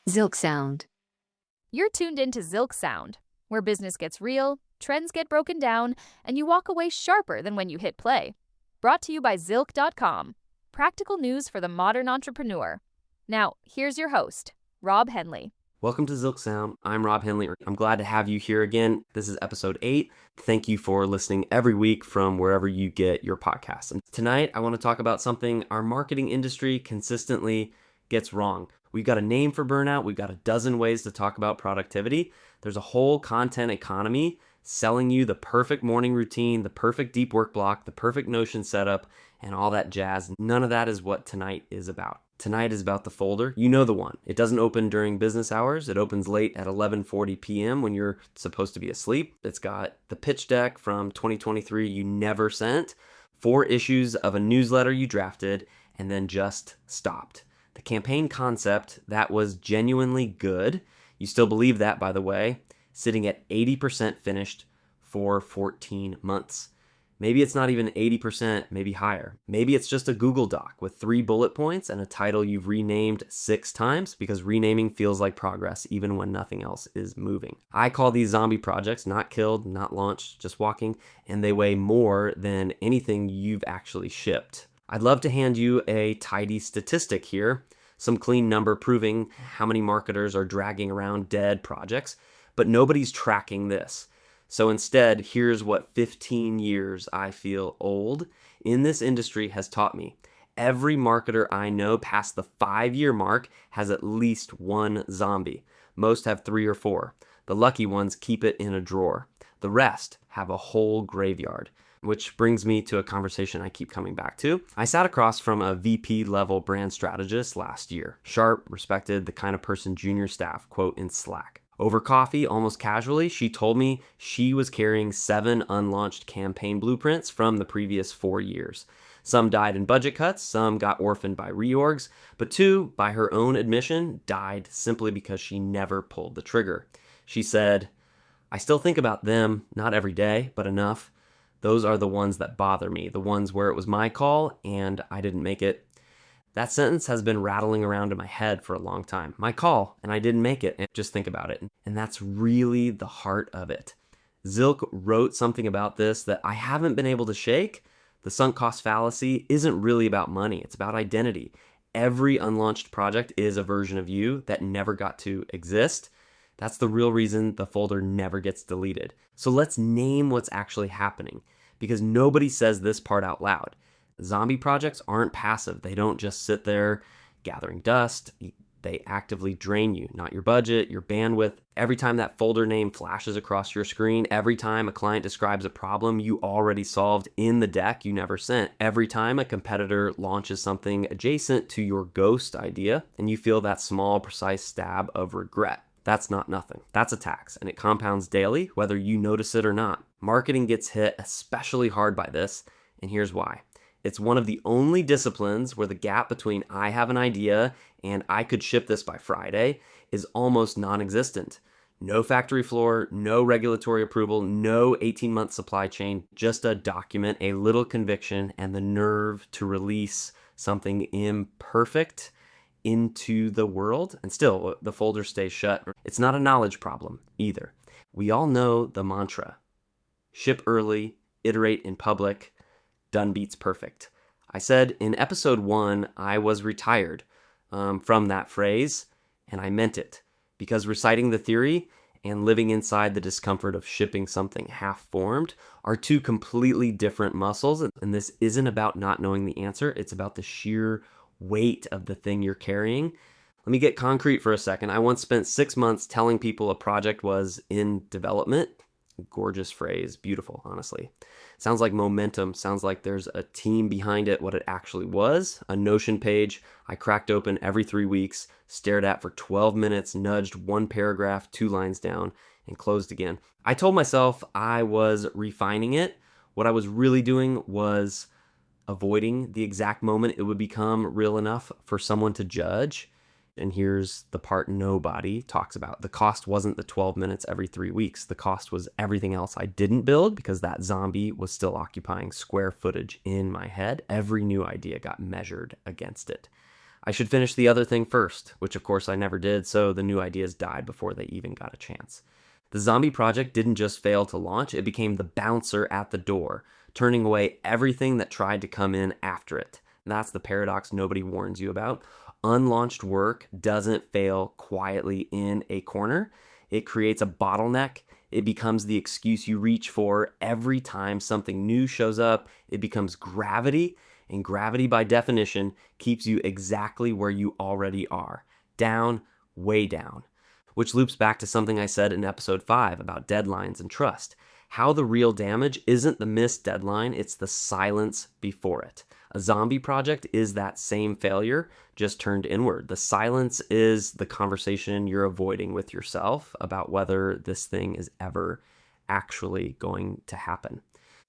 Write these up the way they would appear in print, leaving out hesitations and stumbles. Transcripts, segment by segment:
ZilckSound. You're tuned into ZilckSound, where business gets real, trends get broken down, and you walk away sharper than when you hit play. Brought to you by Zilk.com. Practical news for the modern entrepreneur. Now, here's your host, Rob Henley. Welcome to ZilckSound. I'm Rob Henley. I'm glad to have you here again. This is episode 8. Thank you for listening every week from wherever you get your podcasts. And tonight, I want to talk about something our marketing industry consistently gets wrong. We've got a name for burnout. We've got a dozen ways to talk about productivity. There's a whole content economy selling you the perfect morning routine, the perfect deep work block, the perfect Notion setup, and all that jazz. None of that is what tonight is about. Tonight is about the folder. You know the one. It doesn't open during business hours. It opens late at 11:40 p.m. when you're supposed to be asleep. It's got the pitch deck from 2023 you never sent, 4 issues of a newsletter you drafted, and then just stopped. The campaign concept that was genuinely good, you still believe that, by the way, sitting at 80% finished for 14 months. Maybe it's not even 80%, maybe higher. Maybe it's just a Google Doc with 3 bullet points and a title you've renamed 6 times because renaming feels like progress even when nothing else is moving. I call these zombie projects not killed, not launched, just walking, and they weigh more than anything you've actually shipped. I'd love to hand you a tidy statistic here, some clean number proving how many marketers are dragging around dead projects, but nobody's tracking this. So instead, here's what 15 years I feel old in this industry has taught me. Every marketer I know past the 5-year mark has at least one zombie. Most have 3 or 4. The lucky ones keep it in a drawer. The rest have a whole graveyard. Which brings me to a conversation I keep coming back to. I sat across from a VP level brand strategist last year. Sharp, respected, the kind of person junior staff quote in Slack. Over coffee, almost casually, she told me she was carrying 7 unlaunched campaign blueprints from the previous 4 years. Some died in budget cuts, some got orphaned by reorgs, but 2, by her own admission, died simply because she never pulled the trigger. She said, "I still think about them, not every day, but enough. Those are the ones that bother me, the ones where it was my call and I didn't make it." That sentence has been rattling around in my head for a long time. My call and I didn't make it. And just think about it. And that's really the heart of it. Zilk wrote something about this that I haven't been able to shake. The sunk cost fallacy isn't really about money. It's about identity. Every unlaunched project is a version of you that never got to exist. That's the real reason the folder never gets deleted. So let's name what's actually happening, because nobody says this part out loud. Zombie projects aren't passive. They don't just sit there gathering dust. They actively drain you, not your budget, your bandwidth. Every time that folder name flashes across your screen, every time a client describes a problem you already solved in the deck you never sent, every time a competitor launches something adjacent to your ghost idea, and you feel that small, precise stab of regret. That's not nothing. That's a tax, and it compounds daily, whether you notice it or not. Marketing gets hit especially hard by this, and here's why. It's one of the only disciplines where the gap between I have an idea and I could ship this by Friday is almost non-existent. No factory floor, no regulatory approval, no 18-month supply chain, just a document, a little conviction, and the nerve to release something imperfect into the world, and still the folder stays shut. It's not a knowledge problem either. We all know the mantra: ship early, iterate in public, done beats perfect. I said in episode 1 I was retired from that phrase, and I meant it, because reciting the theory and living inside the discomfort of shipping something half-formed are 2 completely different muscles, and this isn't about not knowing the answer, it's about the sheer weight of the thing you're carrying. Let me get concrete for a second. I once spent 6 months telling people a project was in development. Gorgeous phrase, beautiful, honestly. Sounds like momentum, sounds like there's a team behind it. What it actually was, a Notion page I cracked open every 3 weeks, stared at for 12 minutes, nudged 1 paragraph 2 lines down, and closed again. I told myself I was refining it. What I was really doing was avoiding the exact moment it would become real enough for someone to judge. And here's the part nobody talks about. The cost wasn't the 12 minutes every 3 weeks. The cost was everything else I didn't build, because that zombie was still occupying square footage in my head. Every new idea got measured against it. I should finish the other thing first, which of course I never did, so the new ideas died before they even got a chance. The zombie project didn't just fail to launch, it became the bouncer at the door, turning away everything that tried to come in after it. That's the paradox nobody warns you about. Unlaunched work doesn't fail quietly in a corner. It creates a bottleneck. It becomes the excuse you reach for every time something new shows up. It becomes gravity, and gravity by definition keeps you exactly where you already are. Down, way down. Which loops back to something I said in episode 5 about deadlines and trust. How the real damage isn't the missed deadline, it's the silence before it. A zombie project is that same failure, just turned inward. The silence is the conversation you're avoiding with yourself about whether this thing is ever actually going to happen.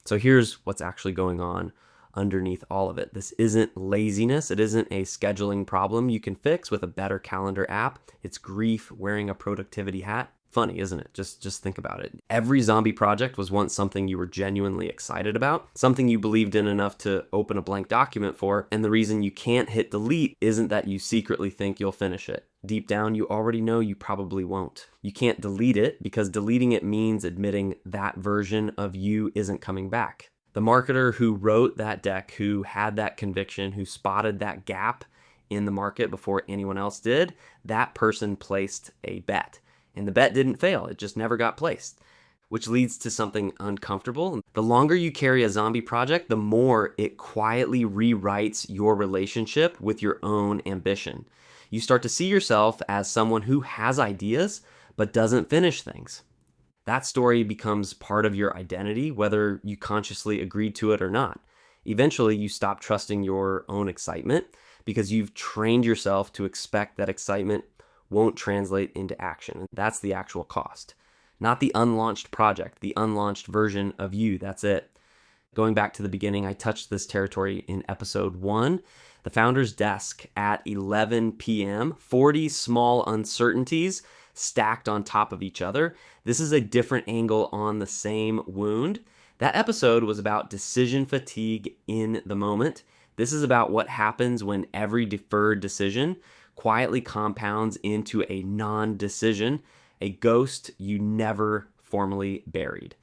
So here's what's actually going on underneath all of it. This isn't laziness. It isn't a scheduling problem you can fix with a better calendar app. It's grief wearing a productivity hat. Funny, isn't it? Just think about it. Every zombie project was once something you were genuinely excited about, something you believed in enough to open a blank document for, and the reason you can't hit delete isn't that you secretly think you'll finish it. Deep down, you already know you probably won't. You can't delete it because deleting it means admitting that version of you isn't coming back. The marketer who wrote that deck, who had that conviction, who spotted that gap in the market before anyone else did, that person placed a bet. And the bet didn't fail, it just never got placed, which leads to something uncomfortable. The longer you carry a zombie project, the more it quietly rewrites your relationship with your own ambition. You start to see yourself as someone who has ideas, but doesn't finish things. That story becomes part of your identity, whether you consciously agreed to it or not. Eventually, you stop trusting your own excitement because you've trained yourself to expect that excitement won't translate into action. That's the actual cost. Not the unlaunched project, the unlaunched version of you. That's it. Going back to the beginning, I touched this territory in episode 1. The founder's desk at 11 p.m., 40 small uncertainties stacked on top of each other. This is a different angle on the same wound. That episode was about decision fatigue in the moment. This is about what happens when every deferred decision quietly compounds into a non-decision, a ghost you never formally buried.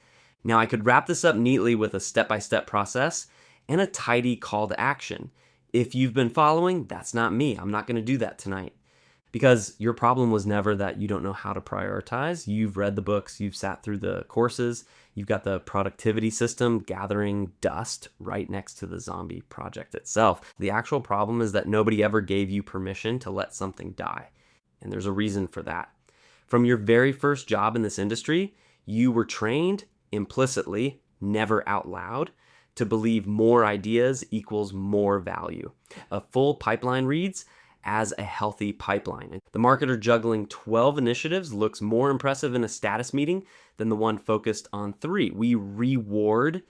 Now, I could wrap this up neatly with a step-by-step process and a tidy call to action. If you've been following, that's not me. I'm not going to do that tonight. Because your problem was never that you don't know how to prioritize. You've read the books, you've sat through the courses, you've got the productivity system gathering dust right next to the zombie project itself. The actual problem is that nobody ever gave you permission to let something die. And there's a reason for that. From your very first job in this industry, you were trained implicitly, never out loud, to believe more ideas equals more value. A full pipeline reads as a healthy pipeline. The marketer juggling 12 initiatives looks more impressive in a status meeting than the one focused on 3. We reward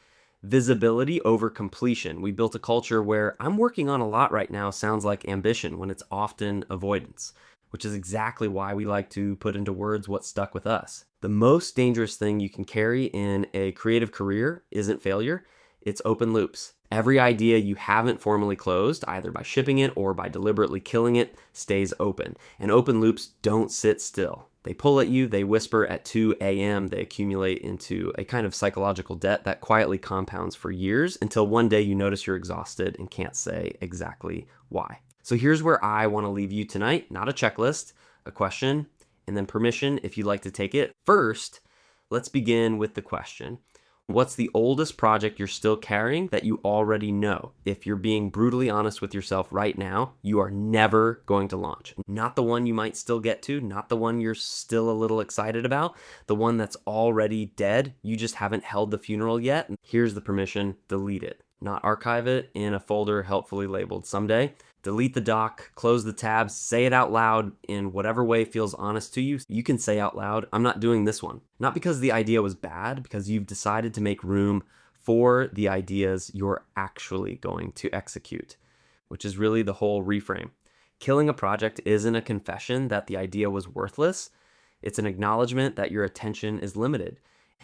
visibility over completion. We built a culture where I'm working on a lot right now sounds like ambition when it's often avoidance, which is exactly why we like to put into words what stuck with us. The most dangerous thing you can carry in a creative career isn't failure, it's open loops. Every idea you haven't formally closed, either by shipping it or by deliberately killing it, stays open. And open loops don't sit still. They pull at you, they whisper at 2 a.m., they accumulate into a kind of psychological debt that quietly compounds for years until one day you notice you're exhausted and can't say exactly why. So here's where I want to leave you tonight, not a checklist, a question, and then permission if you'd like to take it. First, let's begin with the question. What's the oldest project you're still carrying that you already know? If you're being brutally honest with yourself right now, you are never going to launch. Not the one you might still get to, not the one you're still a little excited about, the one that's already dead. You just haven't held the funeral yet. Here's the permission, delete it. Not archive it in a folder helpfully labeled someday. Delete the doc, close the tabs, say it out loud in whatever way feels honest to you. You can say out loud, I'm not doing this one. Not because the idea was bad, because you've decided to make room for the ideas you're actually going to execute, which is really the whole reframe. Killing a project isn't a confession that the idea was worthless. It's an acknowledgement that your attention is limited.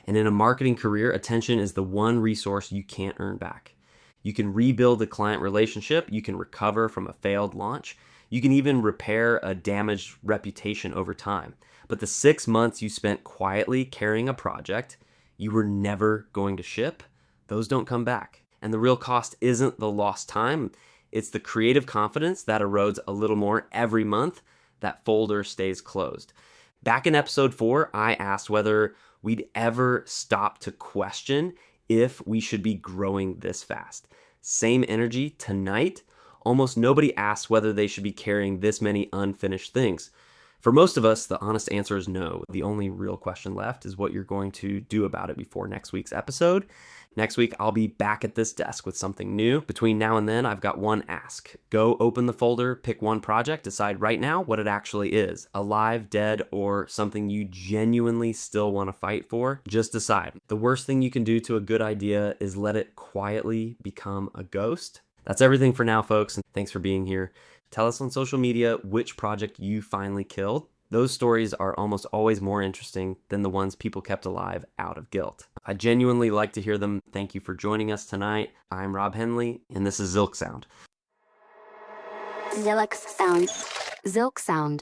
And in a marketing career, attention is the one resource you can't earn back. You can rebuild a client relationship. You can recover from a failed launch. You can even repair a damaged reputation over time. But the 6 months you spent quietly carrying a project you were never going to ship, those don't come back. And the real cost isn't the lost time. It's the creative confidence that erodes a little more every month that folder stays closed. Back in episode 4, I asked whether we'd ever stop to question if we should be growing this fast. Same energy tonight. Almost nobody asks whether they should be carrying this many unfinished things. For most of us, the honest answer is no. The only real question left is what you're going to do about it before next week's episode. Next week, I'll be back at this desk with something new. Between now and then, I've got one ask. Go open the folder, pick one project, decide right now what it actually is. Alive, dead, or something you genuinely still want to fight for. Just decide. The worst thing you can do to a good idea is let it quietly become a ghost. That's everything for now, folks, and thanks for being here. Tell us on social media which project you finally killed. Those stories are almost always more interesting than the ones people kept alive out of guilt. I genuinely like to hear them. Thank you for joining us tonight. I'm Rob Henley, and this is ZilckSound. ZilckSound. ZilckSound.